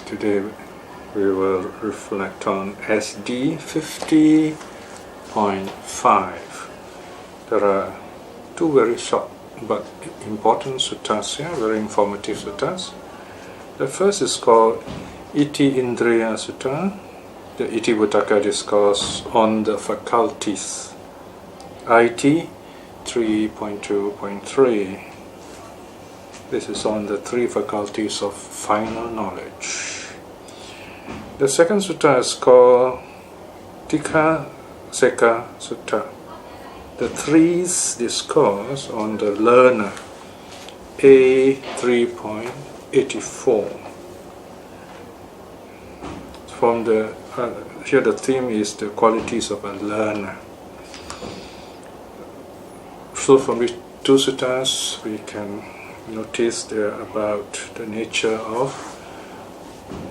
Today we will reflect on SD 50.5. There are two very short but important suttas here, very informative suttas. The first is called Iti Indriya Sutta, the Iti Buddhaka discourse on the faculties, IT 3.2.3. This is on the three faculties of final knowledge. The second sutta is called Tikha Seka Sutta, the threes discourse on the learner, A 3.84. From the here the theme is the qualities of a learner. So from these two suttas we can notice there about the nature of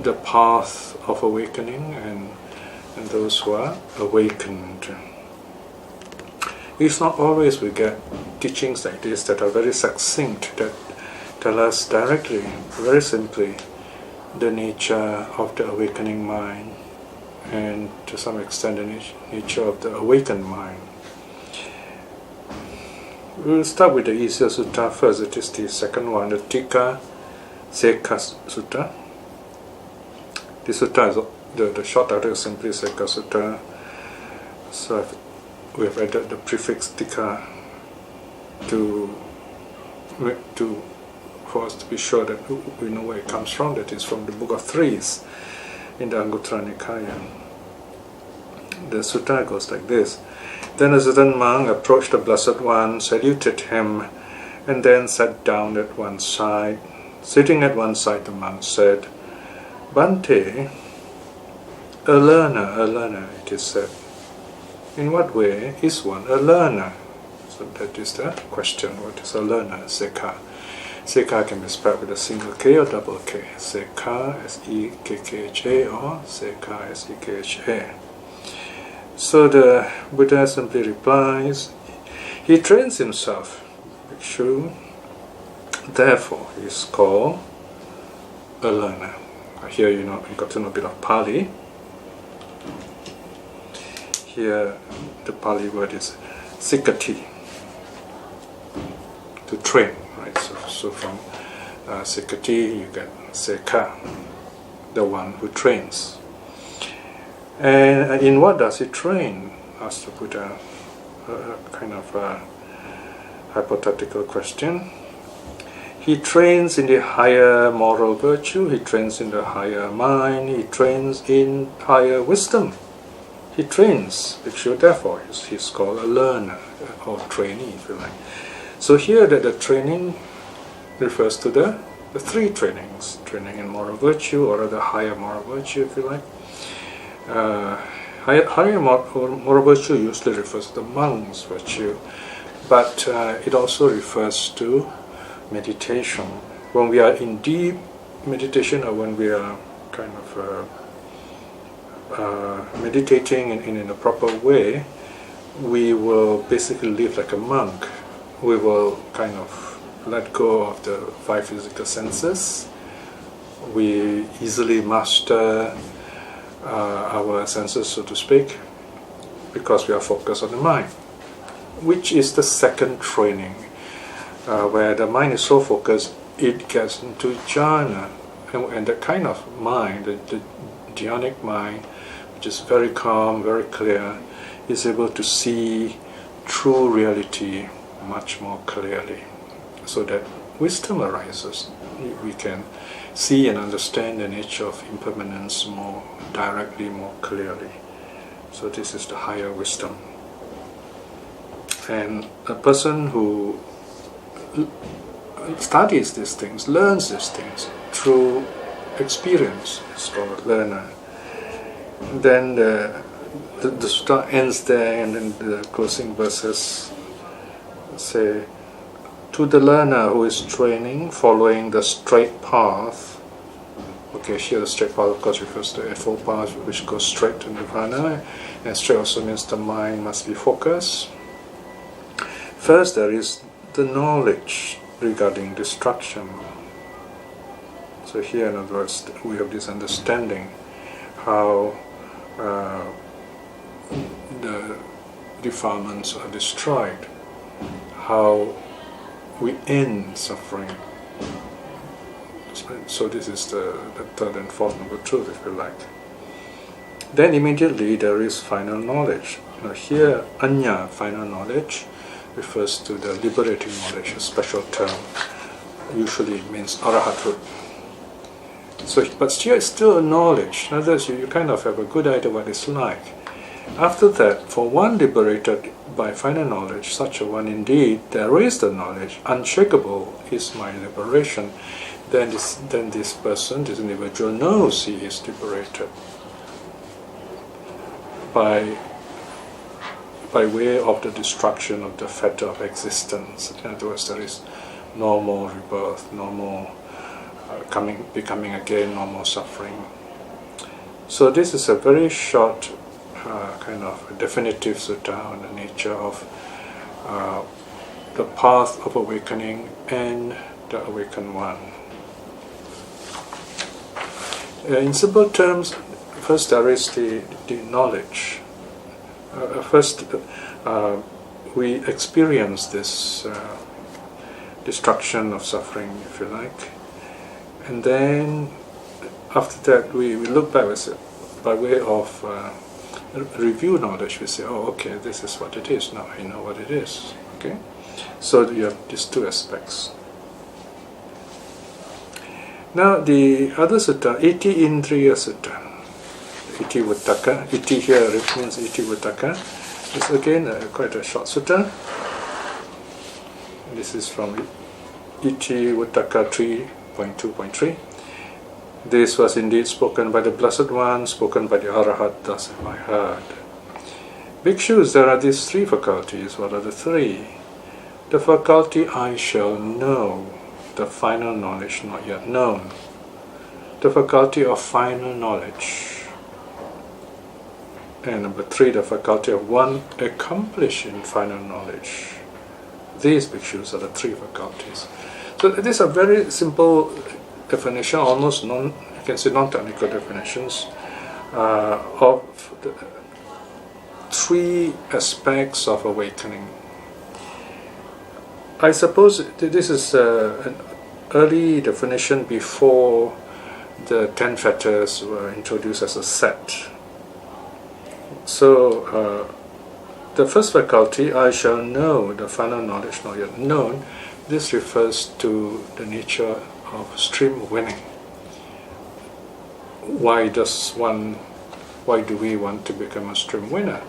the path of awakening and those who are awakened. It's not always we get teachings like this that are very succinct, that tell us directly, very simply, the nature of the awakening mind and to some extent the nature of the awakened mind. We'll start with the easier sutta first. It is the second one, the Tikha Seka Sutta. This sutta is the short title is simply Seka Sutta. So we have added the prefix Tikha for us to be sure that we know where it comes from. That is from the Book of Threes in the Anguttara Nikaya. The sutta goes like this. Then a certain monk approached the Blessed One, saluted him, and then sat down at one side. Sitting at one side, the monk said, Bhante, a learner, it is said. In what way is one a learner? So that is the question. What is a learner? Sekha. Sekha can be spelled with a single K or double K. Sekha, S-E-K-K-H-A, or Sekha, S-E-K-H-A. So the Buddha simply replies, he trains himself, Bhikshu, therefore he is called a learner. Here you got to know a bit of Pali. Here the Pali word is sikati, to train, right? So from sikati you get seka, the one who trains. And in what does he train? Asked the Buddha, kind of a hypothetical question. He trains in the higher moral virtue, he trains in the higher mind, he trains in higher wisdom. He trains, therefore he's called a learner or trainee, if you like. So here the training refers to the three trainings, training in moral virtue or the higher moral virtue, if you like. Higher moral virtue usually refers to the monk's virtue, but it also refers to meditation. When we are in deep meditation or when we are kind of meditating in a proper way, we will basically live like a monk. We will kind of let go of the five physical senses. We easily master our senses, so to speak, because we are focused on the mind, which is the second training, where the mind is so focused it gets into jhana, and the kind of mind, the dhyanic mind, which is very calm, very clear, is able to see true reality much more clearly, so that wisdom arises. We can see and understand the nature of impermanence more directly, more clearly. So this is the higher wisdom. And a person who studies these things, learns these things through experience, is called a learner. Then the sutta ends there, and then the closing verses say, to the learner who is training, following the straight path. Okay, here the straight path of course refers to the Eightfold Path, which goes straight to Nirvana, and straight also means the mind must be focused. First there is the knowledge regarding destruction. So here, in other words, we have this understanding how the defilements are destroyed, how we end suffering. So this is the third and fourth noble truth, if you like. Then immediately there is final knowledge. Now here, anya, final knowledge, refers to the liberating knowledge, a special term. Usually it means arahathood. So, but here it's still a knowledge. In other words, you kind of have a good idea what it's like. After that, for one liberated by final knowledge, such a one indeed, there is the knowledge, unshakable is my liberation. Then this person, this individual, knows he is liberated by way of the destruction of the fetter of existence. In other words, there is no more rebirth, no more becoming again, no more suffering. So this is a very short kind of definitive sutta on the nature of the path of awakening and the awakened one. In simple terms, first there is the knowledge. First, we experience this destruction of suffering, if you like, and then after that we look back by way of review knowledge. We say, oh, okay, this is what it is. Now I know what it is. Okay, so you have these two aspects. Now the other sutta, Iti Indriya Sutta. Iti Vuttaka. Iti here means Iti Vuttaka. It's again quite a short sutta. This is from Iti Vuttaka 3.2.3. This was indeed spoken by the Blessed One, spoken by the Arahat, thus have I heard. Bhikshus, there are these three faculties. What are the three? The faculty I shall know, the final knowledge not yet known. The faculty of final knowledge. And number three, the faculty of one accomplished in final knowledge. These bhikshus are the three faculties. So these are very simple definition, almost you can say non-technical definitions of the three aspects of awakening. I suppose this is an early definition before the 10 fetters were introduced as a set. So the first faculty, I shall know, the final knowledge not yet known, this refers to the nature of stream winning. Why do we want to become a stream winner?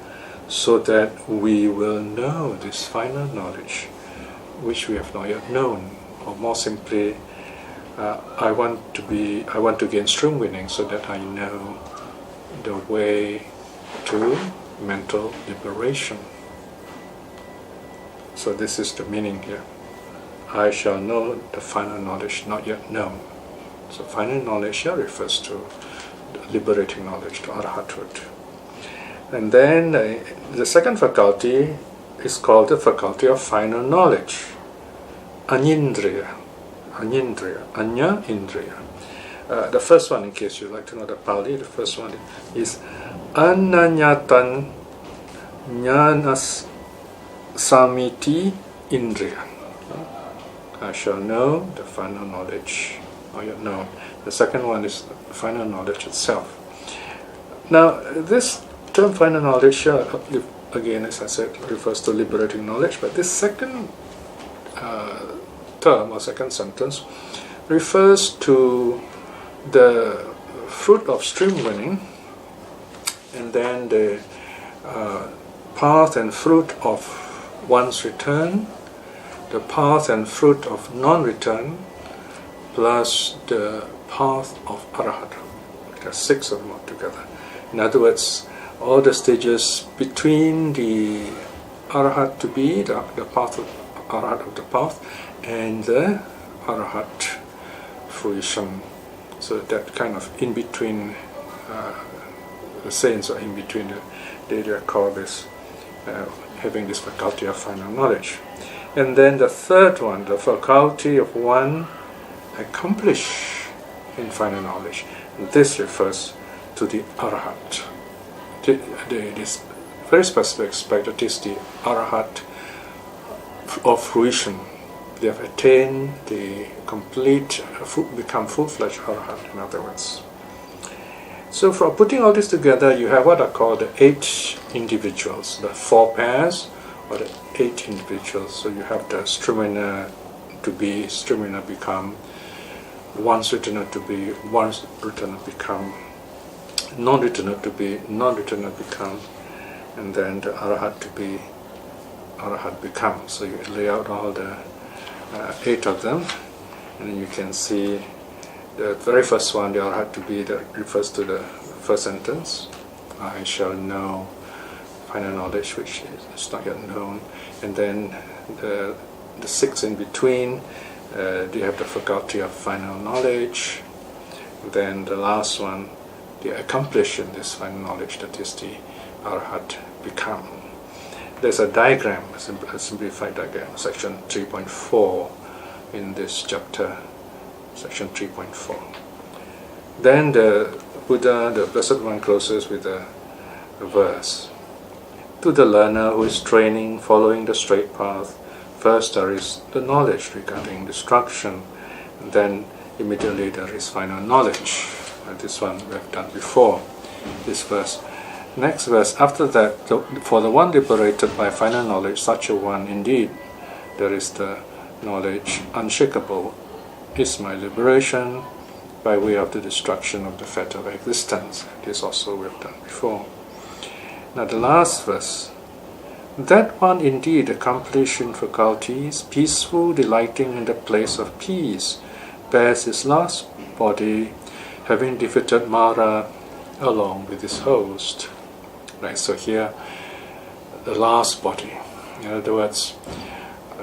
So that we will know this final knowledge which we have not yet known. Or more simply, I want to gain stream winning so that I know the way to mental liberation. So this is the meaning here. I shall know the final knowledge not yet known. So final knowledge here refers to the liberating knowledge, to arahathood. And then the second faculty is called the faculty of final knowledge, anyindriya. Anya indriya. The first one, in case you'd like to know the Pali, the first one is ananyatan jnanas samiti indriya. I shall know the final knowledge, not yet known. The second one is the final knowledge itself. Now, this term final knowledge, again, as I said, refers to liberating knowledge, but this second term or second sentence refers to the fruit of stream winning, and then the path and fruit of one's return, the path and fruit of non-return, plus the path of arahat. There are 6 of them altogether. In other words, all the stages between the arahat to be, the path of arahat of the path, and the arahat fruition. So that kind of in between, the saints are in between. They are called this, having this faculty of final knowledge. And then the third one, the faculty of one accomplished in final knowledge. And this refers to the Arahat. This very specific aspect, that is the Arahat of fruition. They have attained the complete, become full-fledged Arahat, in other words. So for putting all this together, you have what are called the 8 individuals, the 4 pairs, or the 8 individuals. So you have the Strimina to be, Strimina become, once-returner to be, once-returner become, non-returner to be, non-returner become, and then the Arahat to be, Arahat become. So you lay out all the 8 of them, and then you can see the very first one, the Arahat to be, that refers to the first sentence, I shall know final knowledge which is not yet known. And then the 6 in between, you have the faculty of final knowledge. Then the last one, the accomplish in this final knowledge, that is the Arahat become. There's a diagram, a simplified diagram, section 3.4 in this chapter, section 3.4. Then the Buddha, the Blessed One, closes with a verse. To the learner who is training, following the straight path, first there is the knowledge regarding destruction, and then immediately there is final knowledge. This one we have done before, this verse. Next verse, after that, for the one liberated by final knowledge, such a one indeed, there is the knowledge unshakable, is my liberation by way of the destruction of the fetter of existence. This also we have done before. Now the last verse, that one indeed accomplished in faculties, peaceful, delighting in the place of peace, bears his last body, having defeated Mara along with his host. Right, so here, the last body. In other words,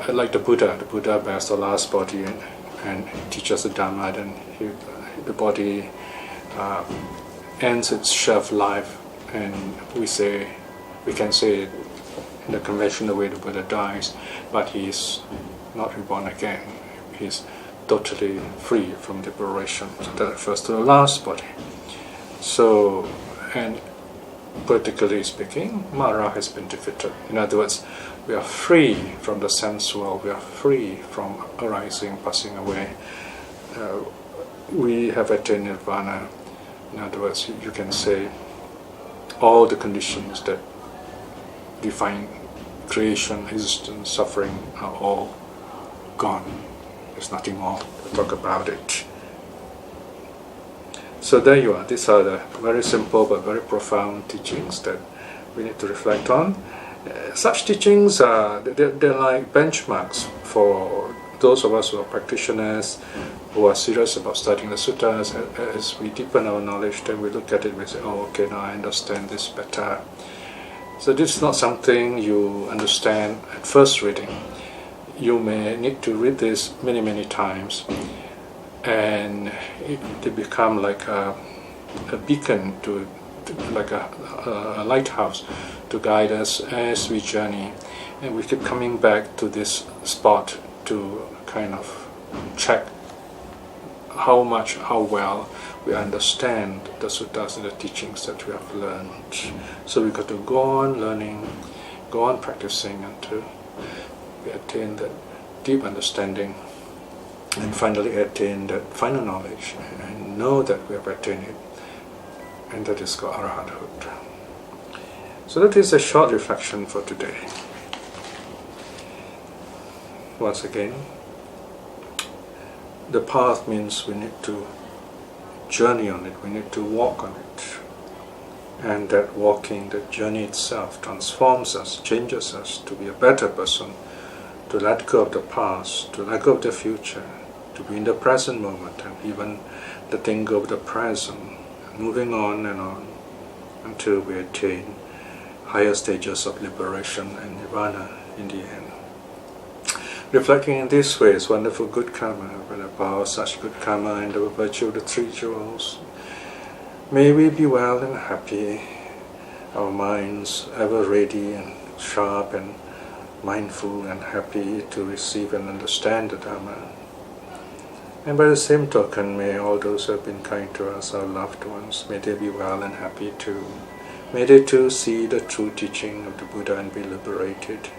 like the Buddha bears the last body and teaches the Dhamma, then the body ends its shelf life, and we can say in the conventional way the Buddha dies, but he is not reborn again. He is totally free from liberation. So that refers to the last body. So, and politically speaking, Mara has been defeated. In other words, we are free from the sense world, we are free from arising, passing away. We have attained nirvana. In other words, you can say all the conditions that define creation, existence, suffering are all gone. There's nothing more to talk about it. So there you are. These are the very simple but very profound teachings that we need to reflect on. Such teachings are they're like benchmarks for those of us who are practitioners, who are serious about studying the suttas. As we deepen our knowledge, then we look at it and we say, oh, okay, now I understand this better. So this is not something you understand at first reading. You may need to read this many, many times, and they become like a beacon, like a lighthouse to guide us as we journey. And we keep coming back to this spot to kind of check how well we understand the suttas and the teachings that we have learned. So we got to go on learning, go on practicing until we attain that deep understanding, and finally attain that final knowledge and know that we have attained it, and that is called Arahathood. So that is a short reflection for today. Once again, the path means we need to journey on it, we need to walk on it, and that walking, that journey itself transforms us, changes us to be a better person, to let go of the past, to let go of the future, to be in the present moment, and even letting go of the present, moving on and on until we attain higher stages of liberation and nirvana in the end. Reflecting in this way is wonderful good karma, with the power of such good karma and the virtue of the three jewels. May we be well and happy, our minds ever ready and sharp and mindful and happy to receive and understand the Dhamma. And by the same token, may all those who have been kind to us, our loved ones, may they be well and happy too. May they too see the true teaching of the Buddha and be liberated.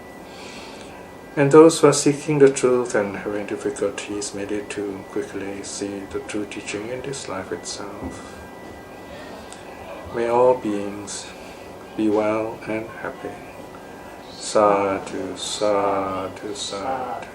And those who are seeking the truth and having difficulties, may they too quickly see the true teaching in this life itself. May all beings be well and happy. Sadhu, sadhu, sadhu.